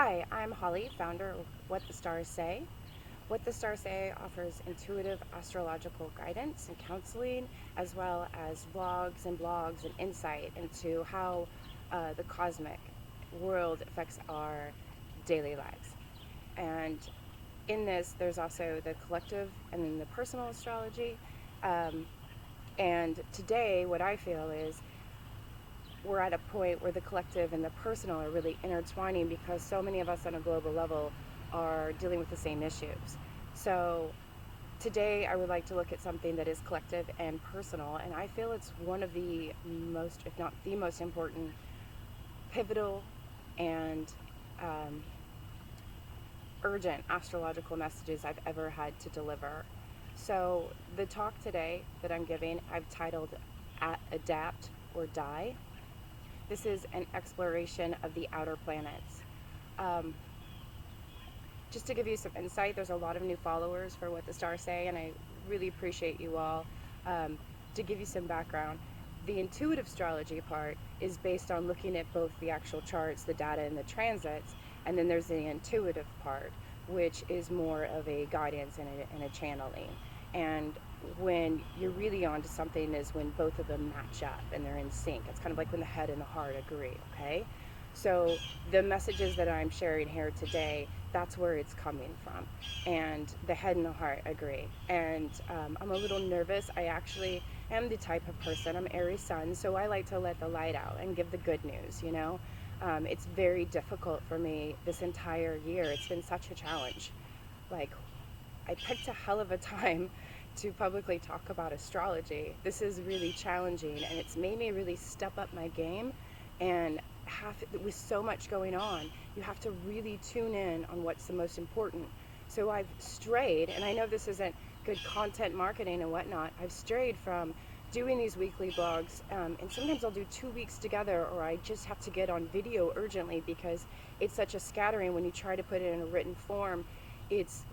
Hi, I'm Holly, founder of What the Stars Say. What the Stars Say offers intuitive astrological guidance and counseling, as well as vlogs and blogs and insight into how the cosmic world affects our daily lives. And in this, there's also the collective and then the personal astrology. Um, and today, what I feel is we're at a point where the collective and the personal are really intertwining because so many of us on a global level are dealing with the same issues. So today I would like to look at something that is collective and personal, and I feel it's one of the most, if not the most important, pivotal and urgent astrological messages I've ever had to deliver. So the talk today that I'm giving, I've titled Adapt or Die. This is an exploration of the outer planets. Um, just to give you some insight, there's a lot of new followers for What the Stars Say, and I really appreciate you all. To give you some background, the intuitive astrology part is based on looking at both the actual charts, the data, and the transits, and then there's the intuitive part, which is more of a guidance and a channeling. And when you're really onto something is when both of them match up and they're in sync. It's kind of like when the head and the heart agree, okay? So the messages that I'm sharing here today, that's where it's coming from. And the head and the heart agree. And I'm a little nervous. I actually am the type of person, I'm Aries sun, so I like to let the light out and give the good news, you know? It's very difficult for me this entire year. It's been such a challenge. Like, I picked a hell of a time to publicly talk about astrology. This is really challenging, and it's made me really step up my game. And with so much going on, you have to really tune in on what's the most important. So I've strayed, and I know this isn't good content marketing and whatnot, I've strayed from doing these weekly blogs, and sometimes I'll do 2 weeks together, or I just have to get on video urgently because it's such a scattering. When you try to put it in a written form, it's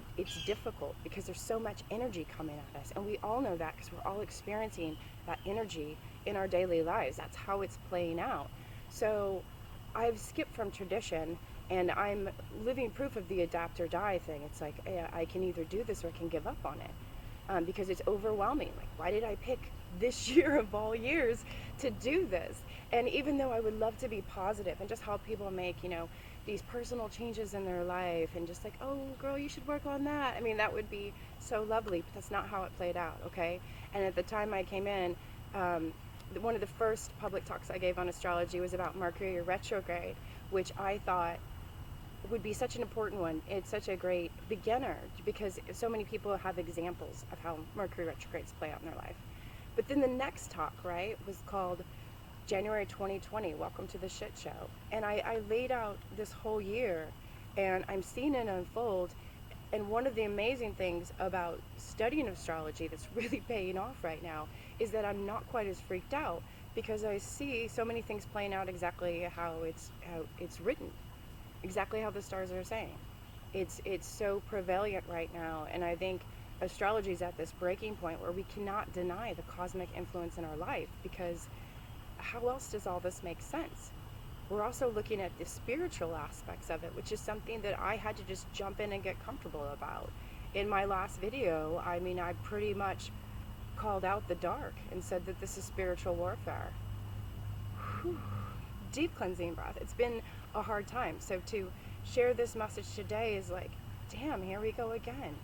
difficult because there's so much energy coming at us, and we all know that because we're all experiencing that energy in our daily lives. That's how it's playing out. So I've skipped from tradition, and I'm living proof of the adapt or die thing. It's like, I can either do this or I can give up on it, because it's overwhelming. Like, why did I pick this year of all years to do this? And even though I would love to be positive and just help people make, these personal changes in their life, and just like, oh girl, you should work on that. I mean, that would be so lovely, but that's not how it played out, okay? And at the time I came in, one of the first public talks I gave on astrology was about Mercury retrograde, which I thought would be such an important one. It's such a great beginner because so many people have examples of how Mercury retrogrades play out in their life. But then the next talk, right, was called January 2020, Welcome to the Shit Show. And I laid out this whole year, and I'm seeing it unfold. And one of the amazing things about studying astrology that's really paying off right now is that I'm not quite as freaked out because I see so many things playing out exactly how it's written, exactly how the stars are saying. It's so prevalent right now, and I think astrology is at this breaking point where we cannot deny the cosmic influence in our life, because how else does all this make sense? We're also looking at the spiritual aspects of it, which is something that I had to just jump in and get comfortable about. In my last video, I pretty much called out the dark and said that this is spiritual warfare. Whew. Deep cleansing breath. It's been a hard time. So to share this message today is like, damn, here we go again.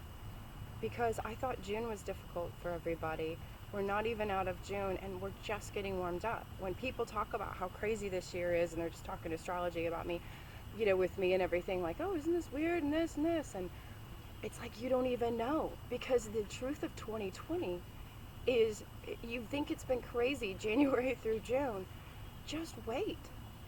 Because I thought June was difficult for everybody. We're not even out of June, and we're just getting warmed up. When people talk about how crazy this year is, and they're just talking astrology about me, with me and everything, like, oh, isn't this weird, and this, and it's like, you don't even know. Because the truth of 2020 is, you think it's been crazy January through June, just wait.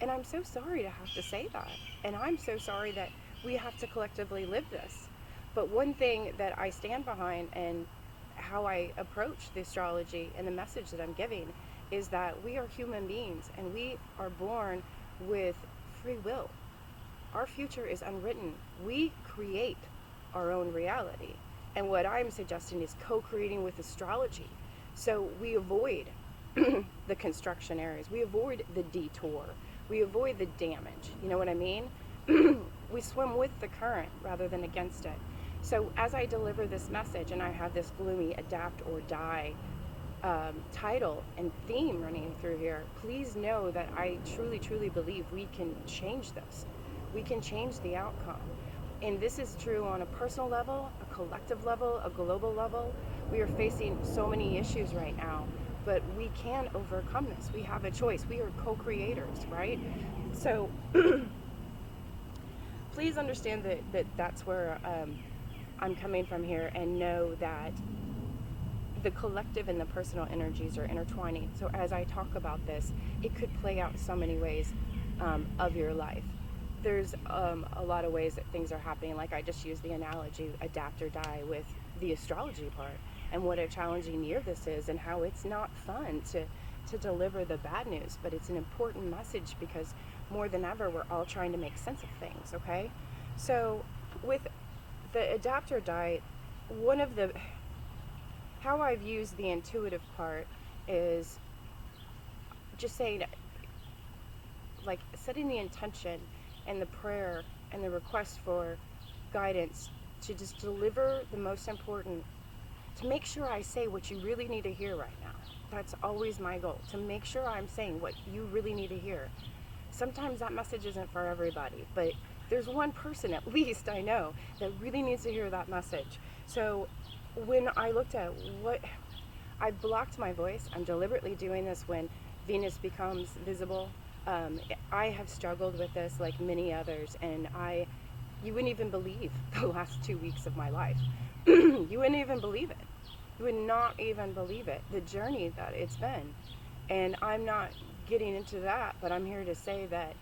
And I'm so sorry to have to say that. And I'm so sorry that we have to collectively live this. But one thing that I stand behind, and how I approach the astrology and the message that I'm giving, is that we are human beings, and we are born with free will. Our future is unwritten. We create our own reality. And what I'm suggesting is co-creating with astrology. So we avoid the construction areas. We avoid the detour. We avoid the damage. You know what I mean? we swim with the current rather than against it. So as I deliver this message and I have this gloomy adapt or die title and theme running through here, please know that I truly, truly believe we can change this. We can change the outcome. And this is true on a personal level, a collective level, a global level. We are facing so many issues right now, but we can overcome this. We have a choice. We are co-creators, right? So please understand that's where I'm coming from here, and know that the collective and the personal energies are intertwining. So as I talk about this, it could play out so many ways of your life. There's a lot of ways that things are happening. Like I just used the analogy adapt or die with the astrology part, and what a challenging year this is, and how it's not fun to deliver the bad news, but it's an important message because more than ever we're all trying to make sense of things. Okay, so with the adapt or die, one of the how I've used the intuitive part is just saying, like, setting the intention and the prayer and the request for guidance to just deliver the most important, to make sure I say what you really need to hear right now. That's always my goal, to make sure I'm saying what you really need to hear. Sometimes that message isn't for everybody, but there's one person at least I know that really needs to hear that message. So when I looked at what, I blocked my voice. I'm deliberately doing this when Venus becomes visible. I have struggled with this like many others, and you wouldn't even believe the last 2 weeks of my life. You wouldn't even believe it. You would not even believe it, the journey that it's been. And I'm not getting into that, but I'm here to say that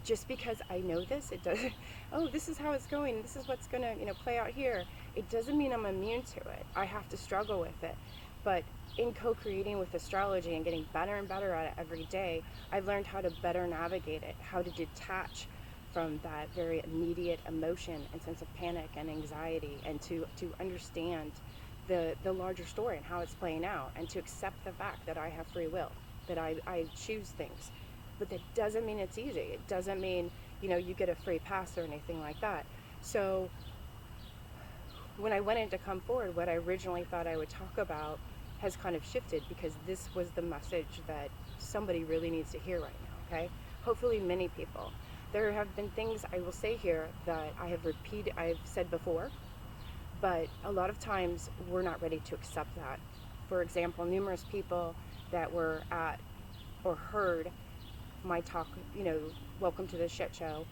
just because I know this, it doesn't, oh, this is how it's going, this is what's going to, play out here. It doesn't mean I'm immune to it. I have to struggle with it. But in co-creating with astrology and getting better and better at it every day, I've learned how to better navigate it, how to detach from that very immediate emotion and sense of panic and anxiety, and to understand the larger story and how it's playing out, and to accept the fact that I have free will, that I choose things. But that doesn't mean it's easy. It doesn't mean, you get a free pass or anything like that. So when I went in to come forward, what I originally thought I would talk about has kind of shifted, because this was the message that somebody really needs to hear right now, okay? Hopefully many people. There have been things I will say here that I've said before, but a lot of times we're not ready to accept that. For example, numerous people that were at or heard my talk, welcome to the shit show,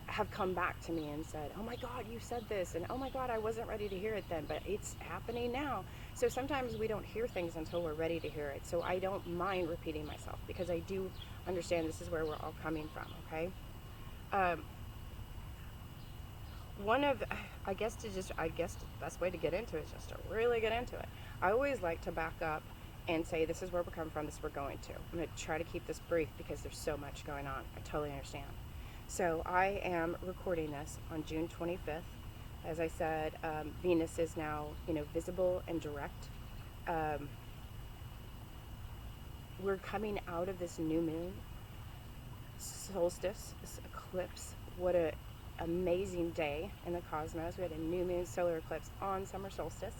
have come back to me and said, oh my God, you said this, and oh my God, I wasn't ready to hear it then, but it's happening now. So sometimes we don't hear things until we're ready to hear it. So I don't mind repeating myself, because I do understand this is where we're all coming from, okay? I guess the best way to get into it is just to really get into it. I always like to back up and say, this is where we're coming from, this is where we're going to. I'm going to try to keep this brief because there's so much going on. I totally understand. So I am recording this on June 25th. As I said, Venus is now, visible and direct. We're coming out of this new moon solstice, this eclipse. What a amazing day in the cosmos. We had a new moon solar eclipse on summer solstice,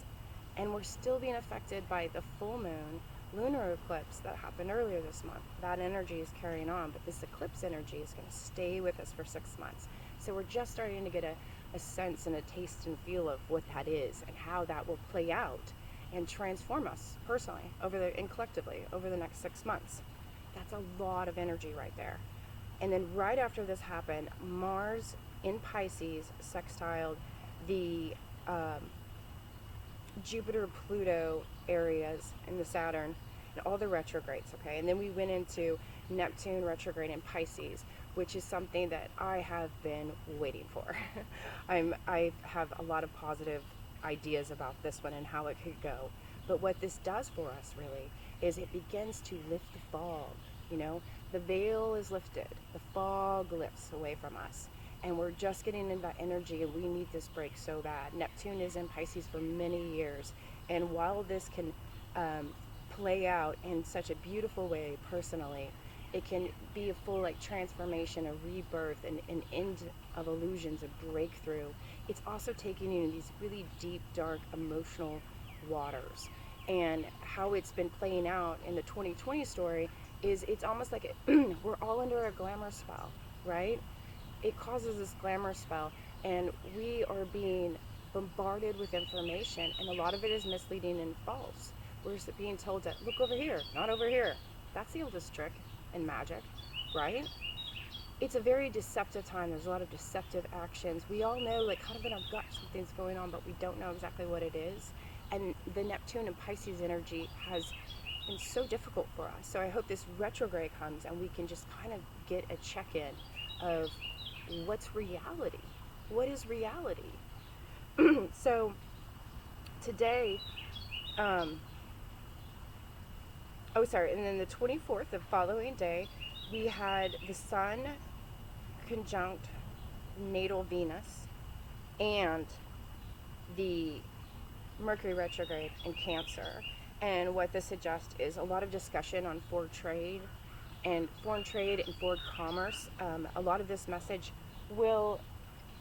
and we're still being affected by the full moon lunar eclipse that happened earlier this month. That energy is carrying on, but this eclipse energy is going to stay with us for 6 months. So we're just starting to get a sense and a taste and feel of what that is and how that will play out and transform us personally and collectively over the next 6 months. That's a lot of energy right there. And then right after this happened, Mars in Pisces sextiled the Jupiter-Pluto areas in the Saturn and all the retrogrades, okay? And then we went into Neptune retrograde in Pisces, which is something that I have been waiting for. I have a lot of positive ideas about this one and how it could go. But what this does for us really is it begins to lift the fog, The veil is lifted, the fog lifts away from us. And we're just getting into that energy, and we need this break so bad. Neptune is in Pisces for many years, and while this can play out in such a beautiful way personally, It can be a full like transformation, a rebirth, an end of illusions, a breakthrough. It's also taking you in these really deep, dark, emotional waters. And how it's been playing out in the 2020 story is it's almost like we're all under a glamour spell, right? It causes this glamour spell, and we are being bombarded with information, and a lot of it is misleading and false. We're being told to look over here, not over here. That's the oldest trick in magic, right? It's a very deceptive time. There's a lot of deceptive actions. We all know, like, kind of in our gut, something's going on, but we don't know exactly what it is. And the Neptune and Pisces energy has been so difficult for us. So I hope this retrograde comes and we can just kind of get a check-in of what's reality. What is reality? So today, and then the 24th, the following day, we had the Sun conjunct natal Venus and the Mercury retrograde in Cancer. And what this suggests is a lot of discussion on foreign trade and foreign commerce. A lot of this message will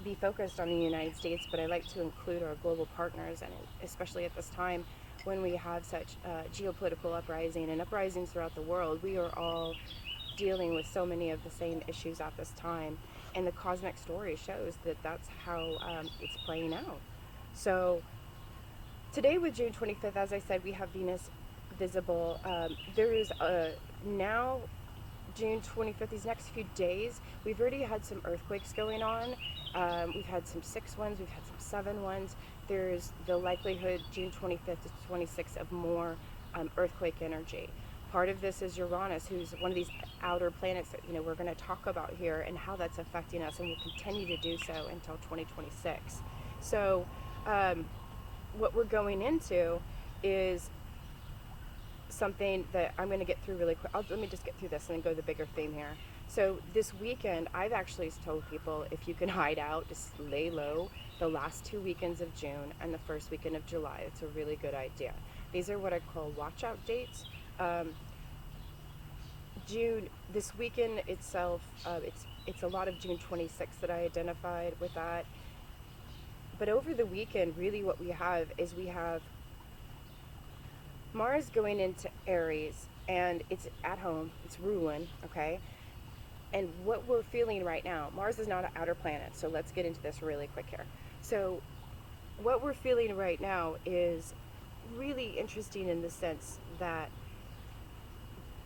be focused on the United States, but I like to include our global partners, and especially at this time when we have such geopolitical uprising and uprisings throughout the world, we are all dealing with so many of the same issues at this time, and the cosmic story shows that that's how it's playing out. So today with June 25th, as I said, we have Venus visible. There is now June 25th, these next few days, we've already had some earthquakes going on. We've had some 6 ones, we've had some 7 ones. There's the likelihood June 25th to 26th of more earthquake energy. Part of this is Uranus, who's one of these outer planets that we're going to talk about here, and how that's affecting us, and will continue to do so until 2026. So what we're going into is something that I'm going to get through really quick. Let me just get through this and then go to the bigger theme here. So this weekend, I've actually told people, if you can hide out, just lay low the last 2 weekends of June and the first weekend of July. It's a really good idea. These are what I call watch out dates. June, this weekend itself, it's a lot of June 26th that I identified with that. But over the weekend, really what we have is we have Mars going into Aries, and it's at home, it's ruling, okay? And what we're feeling right now, Mars is not an outer planet, so let's get into this really quick here. So what we're feeling right now is really interesting in the sense that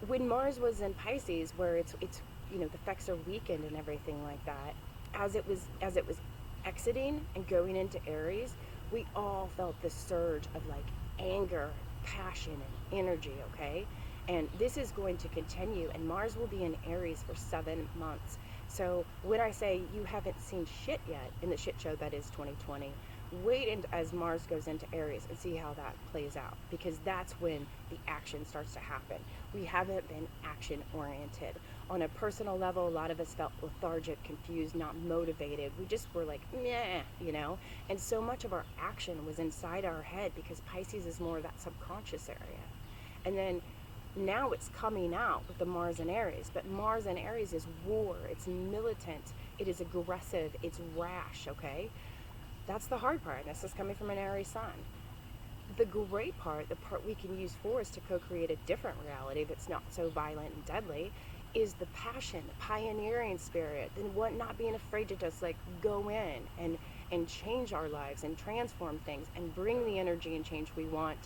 when Mars was in Pisces, where it's the effects are weakened and everything like that, as it was exiting and going into Aries, we all felt this surge of like anger, passion, and energy, okay? And this is going to continue, and Mars will be in Aries for 7 months. So when I say you haven't seen shit yet in the shit show that is 2020, wait as Mars goes into Aries and see how that plays out, because that's when the action starts to happen. We haven't been action oriented. On a personal level, a lot of us felt lethargic, confused, not motivated. We just were like, meh, and so much of our action was inside our head, because Pisces is more of that subconscious area. And then now it's coming out with the Mars and Aries, but Mars and Aries is war, it's militant, it is aggressive, it's rash, okay? That's the hard part, and this is coming from an Aries sun. The great part, the part we can use for us to co-create a different reality that's not so violent and deadly, is the passion, the pioneering spirit, and what, not being afraid to just like go in and change our lives and transform things and bring the energy and change we want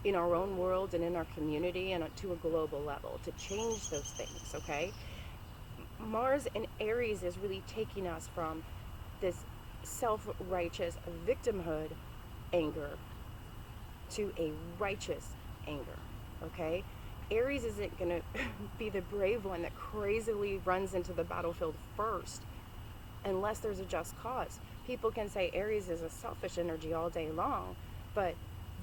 in our own world and in our community and to a global level to change those things, okay? Mars in Aries is really taking us from this self-righteous victimhood anger to a righteous anger, okay? Aries isn't going to be the brave one that crazily runs into the battlefield first unless there's a just cause. People can say Aries is a selfish energy all day long, but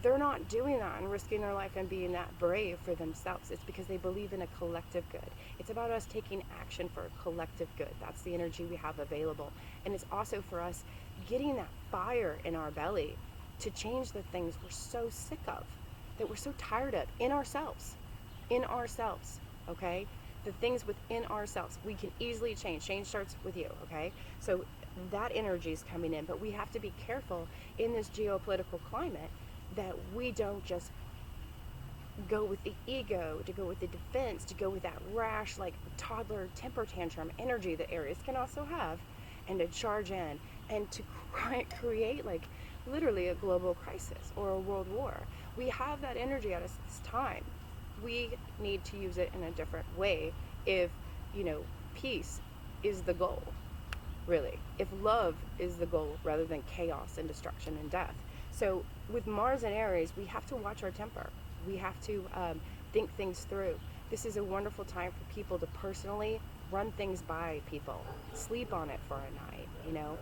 they're not doing that and risking their life and being that brave for themselves. It's because they believe in a collective good. It's about us taking action for a collective good. That's the energy we have available. And it's also for us getting that fire in our belly to change the things we're so sick of, that we're so tired of in ourselves, okay? the things within ourselves, we can easily change. Change starts with you, okay? So that energy is coming in, but we have to be careful in this geopolitical climate that we don't just go with the ego, to go with the defense, to go with that rash, like toddler temper tantrum energy that Aries can also have, and to charge in and to create like literally a global crisis or a world war. We have that energy at us this time. We need to use it in a different way if, peace is the goal, really. If love is the goal rather than chaos and destruction and death. So with Mars and Aries, we have to watch our temper. We have to think things through. This is a wonderful time for people to personally run things by people. Sleep on it for a night,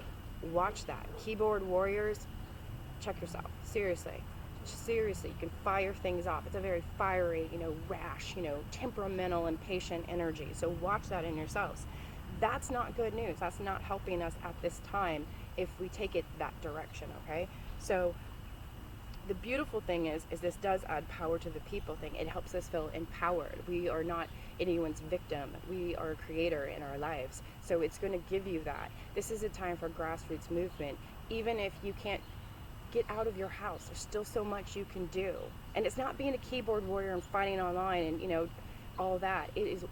Watch that. Keyboard warriors, check yourself. Seriously, you can fire things off. It's a very fiery, rash, temperamental, impatient energy. So watch that in yourselves. That's not good news. That's not helping us at this time if we take it that direction, okay? So the beautiful thing is this does add power to the people thing. It helps us feel empowered. We are not anyone's victim. We are a creator in our lives. So it's going to give you that. This is a time for grassroots movement. Even if you can't get out of your house, there's still so much you can do. And it's not being a keyboard warrior and fighting online and, all that. It's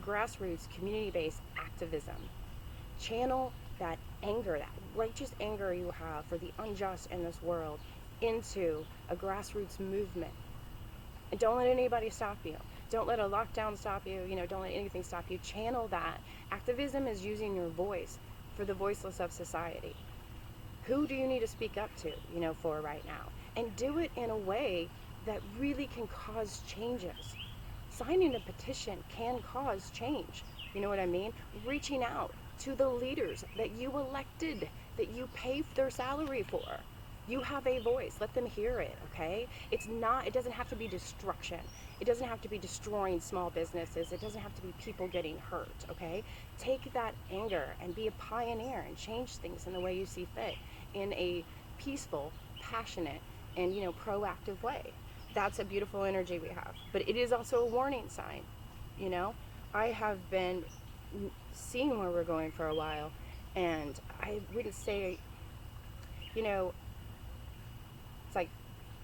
grassroots, community-based activism. Channel that anger, that righteous anger you have for the unjust in this world into a grassroots movement. And don't let anybody stop you. Don't let a lockdown stop you. Don't let anything stop you. Channel that. Activism is using your voice for the voiceless of society. Who do you need to speak up to, for right now? And do it in a way that really can cause changes. Signing a petition can cause change. You know what I mean? Reaching out to the leaders that you elected, that you pay their salary for. You have a voice. Let them hear it, okay? It doesn't have to be destruction. It doesn't have to be destroying small businesses. It doesn't have to be people getting hurt, okay? Take that anger and be a pioneer and change things in the way you see fit in a peaceful, passionate, and, proactive way. That's a beautiful energy we have. But it is also a warning sign, I have been seeing where we're going for a while, and I wouldn't say, it's like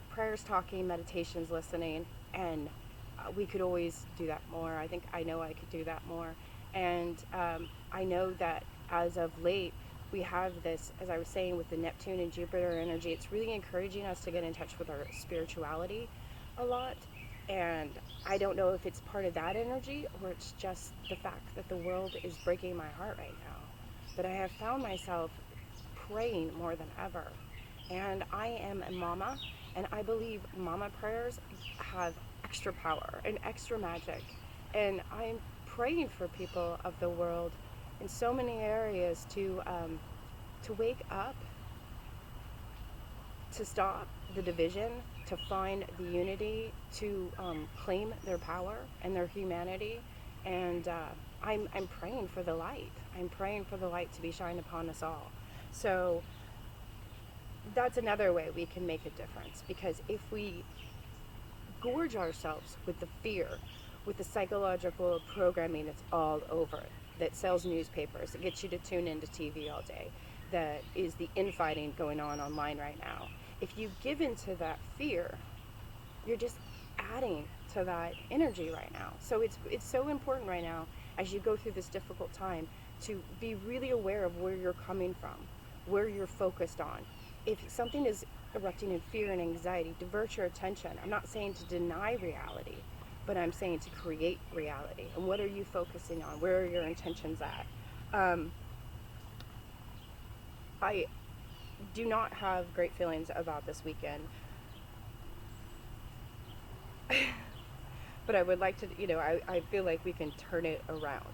prayers talking, meditations listening, and we could always do that more. I know I could do that more. And I know that as of late, we have this, as I was saying, with the Neptune and Jupiter energy, it's really encouraging us to get in touch with our spirituality a lot. And I don't know if it's part of that energy or it's just the fact that the world is breaking my heart right now. But I have found myself praying more than ever. And I am a mama, and I believe mama prayers have extra power and extra magic. And I'm praying for people of the world in so many areas to wake up, to stop the division, to find the unity, to claim their power and their humanity. And I'm praying for the light. I'm praying for the light to be shined upon us all. So that's another way we can make a difference, because if we gorge ourselves with the fear, with the psychological programming that's all over, that sells newspapers, that gets you to tune into TV all day, that is the infighting going on online right now. If you give into that fear, you're just adding to that energy right now. So it's so important right now, as you go through this difficult time, to be really aware of where you're coming from, where you're focused on. If something is erupting in fear and anxiety, divert your attention. I'm not saying to deny reality, but I'm saying to create reality. And what are you focusing on? Where are your intentions at? I do not have great feelings about this weekend. But I would like to, I feel like we can turn it around.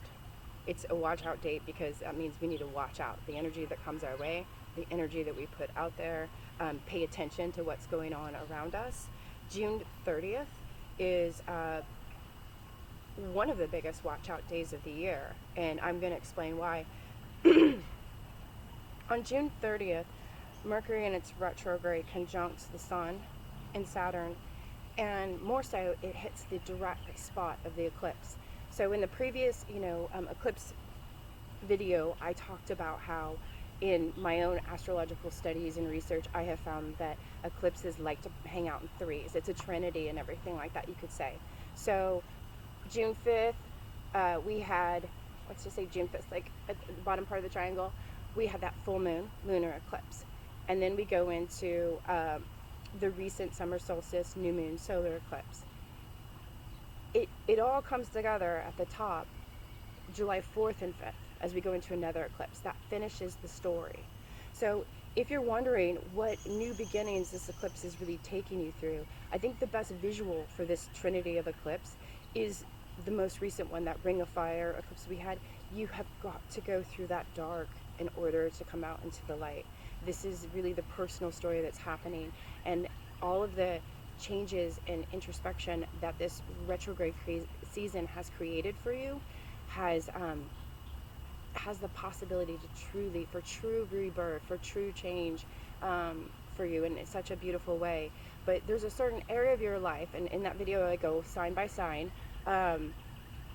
It's a watch out date, because that means we need to watch out. The energy that comes our way, the energy that we put out there, pay attention to what's going on around us. June 30th is one of the biggest watch out days of the year, and I'm going to explain why. On June 30th, Mercury in its retrograde conjuncts the Sun and Saturn, and more so, it hits the direct spot of the eclipse. So in the previous, eclipse video, I talked about how in my own astrological studies and research, I have found that eclipses like to hang out in threes. It's a trinity and everything like that, you could say. So June 5th, we had, let's just say June 5th, like at the bottom part of the triangle, we had that full moon, lunar eclipse. And then we go into the recent summer solstice, new moon, solar eclipse. It all comes together at the top, July 4th and 5th, as we go into another eclipse. That finishes the story. So if you're wondering what new beginnings this eclipse is really taking you through, I think the best visual for this trinity of eclipse is the most recent one, that ring of fire eclipse we had. You have got to go through that dark in order to come out into the light. This is really the personal story that's happening, and all of the changes and introspection that this retrograde season has created for you has the possibility to for true rebirth, for true change for you, and it's such a beautiful way. But there's a certain area of your life, and in that video I go sign by sign, and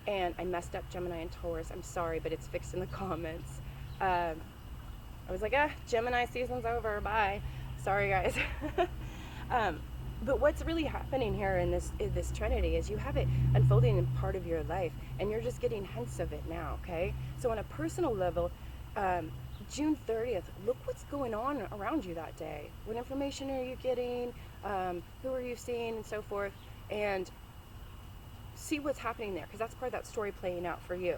I messed up Gemini and Taurus. I'm sorry, but it's fixed in the comments. I was like, Gemini season's over, bye. Sorry guys. But what's really happening here in this trinity is you have it unfolding in part of your life, and you're just getting hints of it now, okay? So on a personal level, June 30th, look what's going on around you that day. What information are you getting? Who are you seeing, and so forth? And see what's happening there, because that's part of that story playing out for you.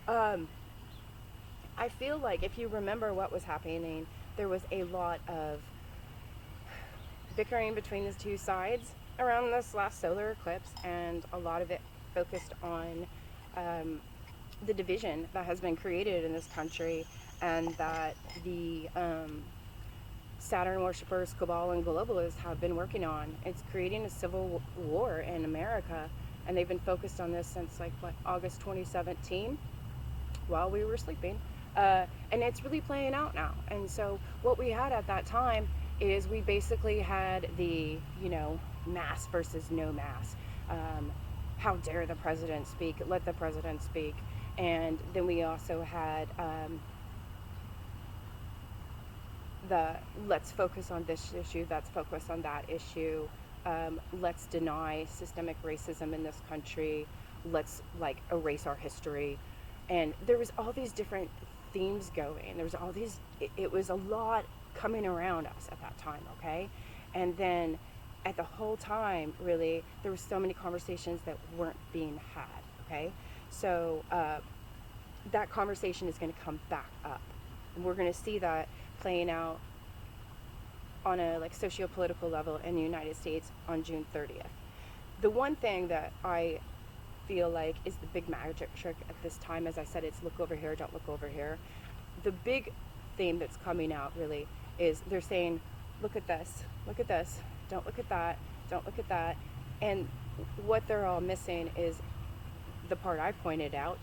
I feel like if you remember what was happening, there was a lot of bickering between the two sides around this last solar eclipse, and a lot of it focused on the division that has been created in this country, and that the Saturn worshippers, cabal, and globalists have been working on. It's creating a civil war in America, and they've been focused on this since August 2017 while we were sleeping, and it's really playing out now. And so what we had at that time is we basically had the, mass versus no mass. How dare the president speak? Let the president speak. And then we also had the let's focus on this issue, let's focus on that issue. Let's deny systemic racism in this country. Let's erase our history. And there was all these different themes going. There was all these, it was a lot coming around us at that time, okay? And then at the whole time, really, there were so many conversations that weren't being had, okay? So that conversation is going to come back up, and we're going to see that playing out on a socio-political level in the United States on June 30th. The one thing that I feel like is the big magic trick at this time, as I said, it's look over here, don't look over here. The big theme that's coming out really is they're saying, look at this, don't look at that, don't look at that. And what they're all missing is the part I pointed out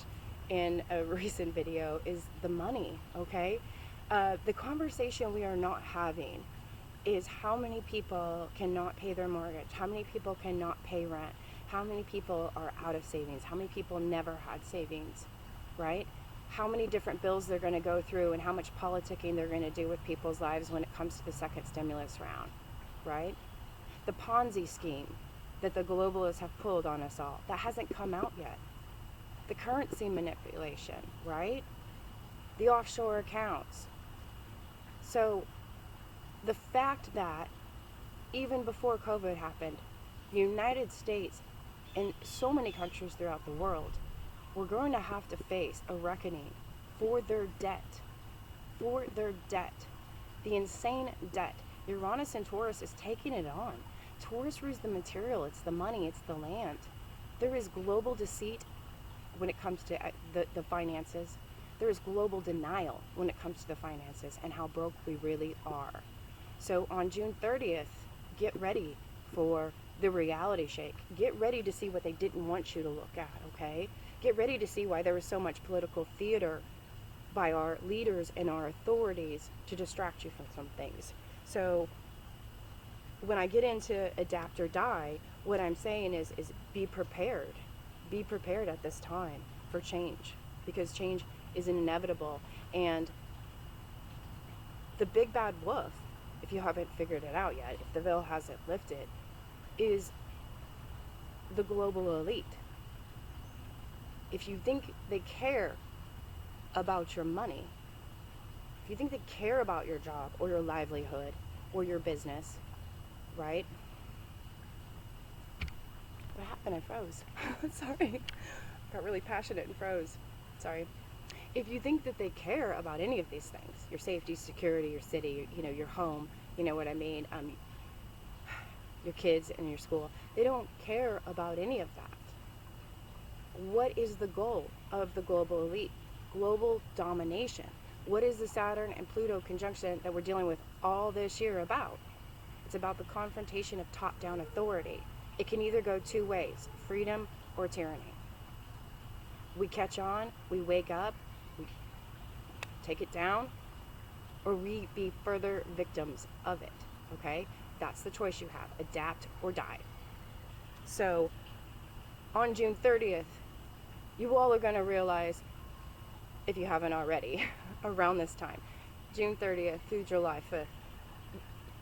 in a recent video, is the money, okay? The conversation we are not having is how many people cannot pay their mortgage, how many people cannot pay rent, how many people are out of savings, how many people never had savings, right? How many different bills they're going to go through, and how much politicking they're going to do with people's lives when it comes to the second stimulus round, right? The Ponzi scheme that the globalists have pulled on us all, that hasn't come out yet. The currency manipulation, right? The offshore accounts. So the fact that even before COVID happened, the United States and so many countries throughout the world were going to have to face a reckoning for their debt. For their debt. The insane debt. Uranus and Taurus is taking it on. Taurus rules the material, it's the money, it's the land. There is global deceit when it comes to the finances. There is global denial when it comes to the finances and how broke we really are. So on June 30th, get ready for the reality shake. Get ready to see what they didn't want you to look at, okay? Get ready to see why there was so much political theater by our leaders and our authorities to distract you from some things. So when I get into adapt or die, what I'm saying is be prepared. be prepared at this time for change, because change is inevitable. And the big bad wolf, if you haven't figured it out yet, if the veil hasn't lifted, is the global elite. If you think they care about your money, if you think they care about your job or your livelihood or your business, right? What happened? I froze. Sorry. Got really passionate and froze. Sorry. If you think that they care about any of these things, your safety, security, your city, your home, you know what I mean, your kids and your school, they don't care about any of that. What is the goal of the global elite? Global domination. What is the Saturn and Pluto conjunction that we're dealing with all this year about? It's about the confrontation of top-down authority. It can either go two ways, freedom or tyranny. We catch on, we wake up, we take it down, or we be further victims of it, okay? That's the choice you have, adapt or die. So on June 30th, you all are going to realize, if you haven't already, around this time, June 30th through July 5th,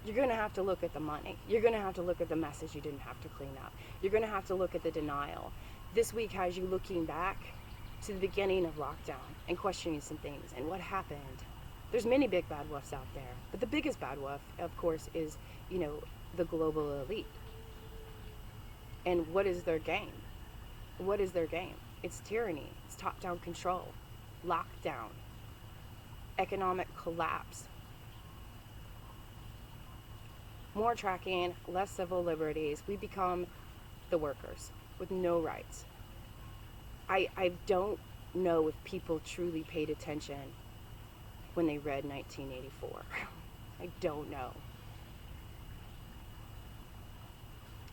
you're going to have to look at the money. You're going to have to look at the message you didn't have to clean up. You're going to have to look at the denial. This week has you looking back to the beginning of lockdown and questioning some things and what happened. There's many big bad wolves out there, but the biggest bad wolf, of course, is, the global elite. And what is their game? What is their game? It's tyranny. It's top-down control, lockdown, economic collapse, more tracking, less civil liberties. We become the workers with no rights. I don't know if people truly paid attention when they read 1984. I don't know.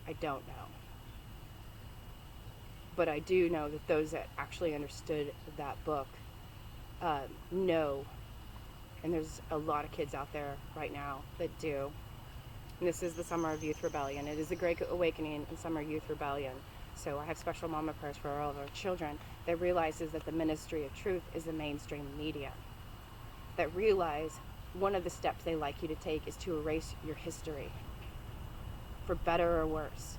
I don't know. But I do know that those that actually understood that book know, and there's a lot of kids out there right now that do. And this is the Summer of Youth Rebellion. It is the Great Awakening and Summer Youth Rebellion. So I have special mama prayers for all of our children that realizes that the ministry of truth is the mainstream media. That realize one of the steps they like you to take is to erase your history, for better or worse,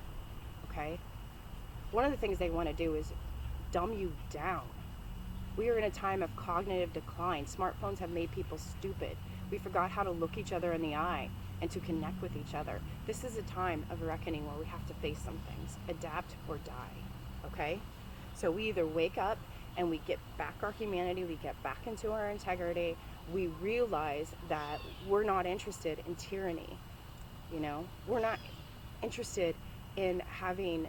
okay? One of the things they want to do is dumb you down. We are in a time of cognitive decline. Smartphones have made people stupid. We forgot how to look each other in the eye and to connect with each other. This is a time of reckoning where we have to face some things, adapt or die, okay? So we either wake up and we get back our humanity, we get back into our integrity, we realize that we're not interested in tyranny, We're not interested in having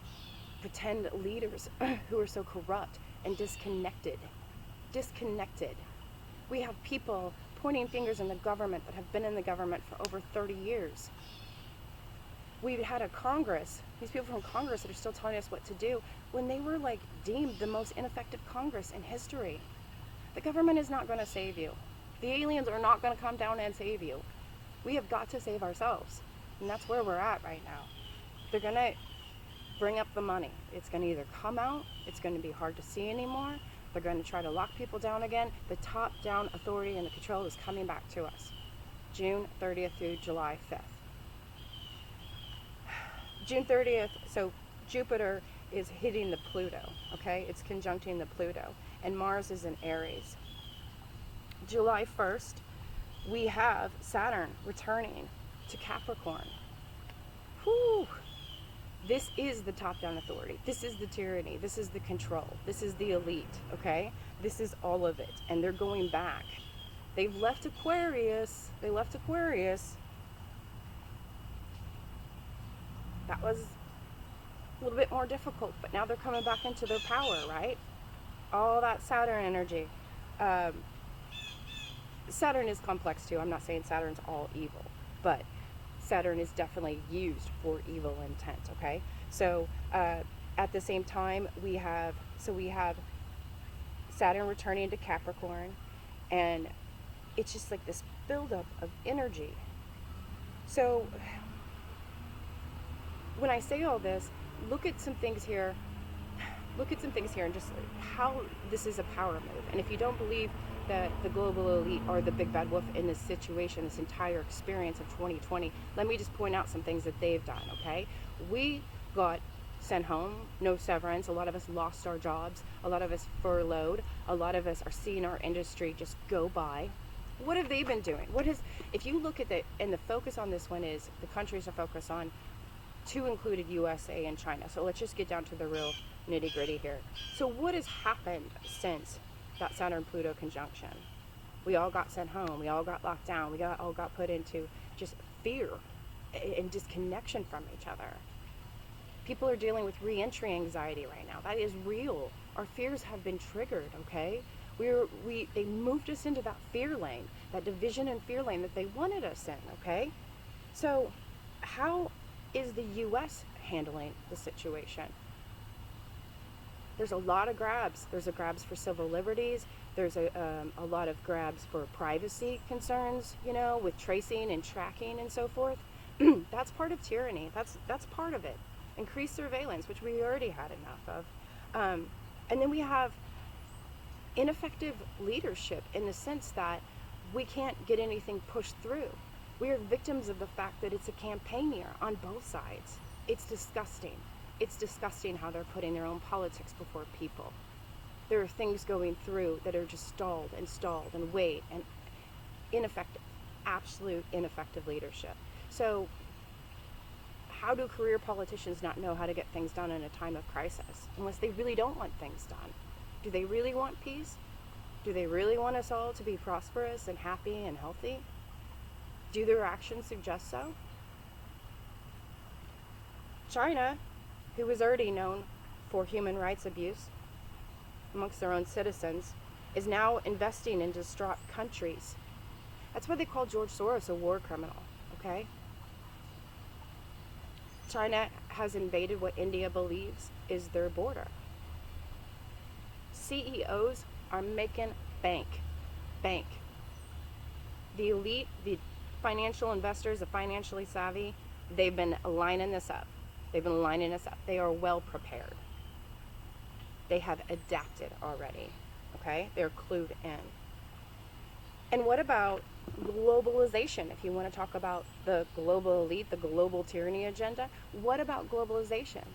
pretend leaders who are so corrupt and disconnected. We have people pointing fingers in the government that have been in the government for over 30 years. We've had a Congress, these people from Congress that are still telling us what to do, when they were deemed the most ineffective Congress in history. The government is not going to save you. The aliens are not going to come down and save you. We have got to save ourselves. And that's where we're at right now. They're going to bring up the money. It's going to either come out, it's going to be hard to see anymore, they're going to try to lock people down again. The top-down authority and the control is coming back to us. June 30th through July 5th. June 30th, so Jupiter is hitting the Pluto, okay? It's conjuncting the Pluto, and Mars is in Aries. July 1st, we have Saturn returning to Capricorn. Whew! This is the top-down authority. This is the tyranny. This is the control. This is the elite, okay? This is all of it, and they're going back. They've left Aquarius. They left Aquarius. That was a little bit more difficult, but now they're coming back into their power, right? All that Saturn energy. Saturn is complex too. I'm not saying Saturn's all evil, but Saturn is definitely used for evil intent, okay? So at the same time, we have Saturn returning to Capricorn, and it's just like this buildup of energy. So when I say all this, look at some things here. look at some things here and just how this is a power move. And if you don't believe that the global elite are the big bad wolf in this situation, this entire experience of 2020, let me just point out some things that they've done, okay? We got sent home, no severance. A lot of us lost our jobs. A lot of us furloughed. A lot of us are seeing our industry just go by. What have they been doing? If you look at and the focus on this one is, the countries are focused on, two included USA and China. So let's just get down to the real nitty gritty here. So what has happened since that Saturn-Pluto conjunction? We all got sent home. We all got locked down. We all got put into just fear and disconnection from each other. People are dealing with re-entry anxiety right now. That is real. Our fears have been triggered, okay? They moved us into that fear lane, that division and fear lane that they wanted us in, okay? So how is the U.S. handling the situation? There's a lot of grabs. There's a grabs for civil liberties. There's a lot of grabs for privacy concerns, with tracing and tracking and so forth. That's part of tyranny. That's part of it. Increased surveillance, which we already had enough of. And then we have ineffective leadership in the sense that we can't get anything pushed through. We are victims of the fact that it's a campaign year on both sides. It's disgusting. It's disgusting how they're putting their own politics before people. There are things going through that are just stalled and wait, and ineffective, absolute ineffective leadership. So how do career politicians not know how to get things done in a time of crisis unless they really don't want things done? Do they really want peace? Do they really want us all to be prosperous and happy and healthy? Do their actions suggest so? China, who is already known for human rights abuse amongst their own citizens, is now investing in distraught countries. That's why they call George Soros a war criminal, okay? China has invaded what India believes is their border. CEOs are making bank. The elite, the financial investors, the financially savvy, they've been lining this up. They are well prepared. They have adapted already, okay? They're clued in. And what about globalization? If you want to talk about the global elite, the global tyranny agenda, what about globalization?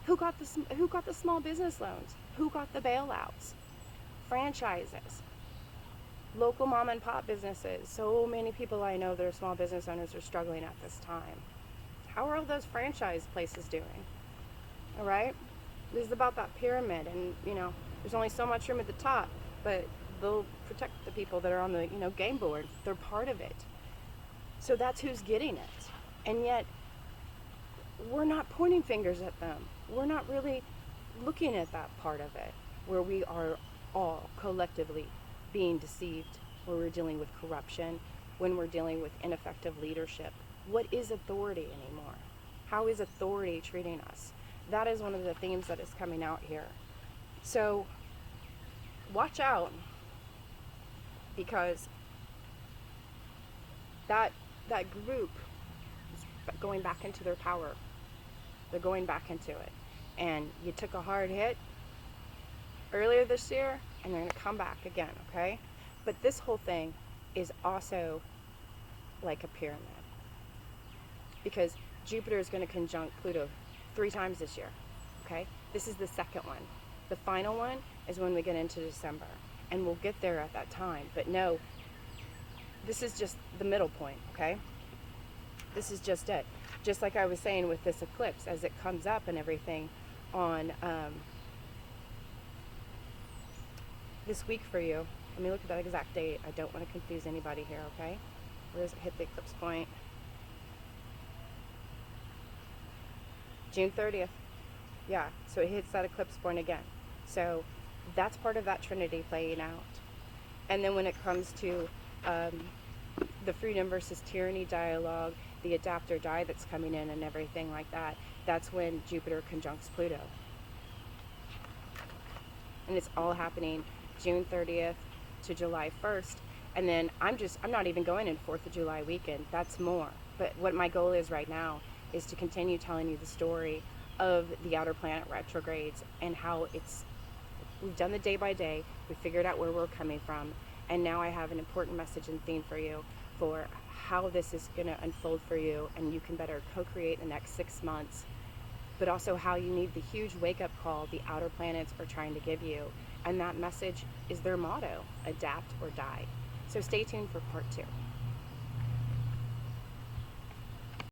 Who got the small business loans? Who got the bailouts? Franchises, local mom and pop businesses. So many people I know that are small business owners are struggling at this time. How are all those franchise places doing? All right? This is about that pyramid, and there's only so much room at the top, but they'll protect the people that are on the game board. They're part of it. So that's who's getting it. And yet we're not pointing fingers at them. We're not really looking at that part of it where we are all collectively being deceived, where we're dealing with corruption, when we're dealing with ineffective leadership. What is authority anymore? How is authority treating us? That is one of the themes that is coming out here. So watch out, because that group is going back into their power. They're going back into it. And you took a hard hit earlier this year, and they're going to come back again, okay? But this whole thing is also like a pyramid, because Jupiter is going to conjunct Pluto 3 times this year, okay? This is the second one. The final one is when we get into December, and we'll get there at that time. But no, this is just the middle point, okay? This is just it. Just like I was saying with this eclipse, as it comes up and everything on this week for you. Let me look at that exact date. I don't want to confuse anybody here, okay? Where does it hit the eclipse point? June 30th. Yeah, so it hits that eclipse point again. So that's part of that trinity playing out. And then when it comes to the freedom versus tyranny dialogue, the adapt or die that's coming in and everything like that, that's when Jupiter conjuncts Pluto. And it's all happening June 30th to July 1st. And then I'm not even going in 4th of July weekend. That's more. But what my goal is right now is to continue telling you the story of the outer planet retrogrades and how we've done the day by day, we figured out where we're coming from, and now I have an important message and theme for you for how this is going to unfold for you, and you can better co-create the next 6 months, but also how you need the huge wake-up call the outer planets are trying to give you. And that message is their motto: adapt or die. So stay tuned for part 2.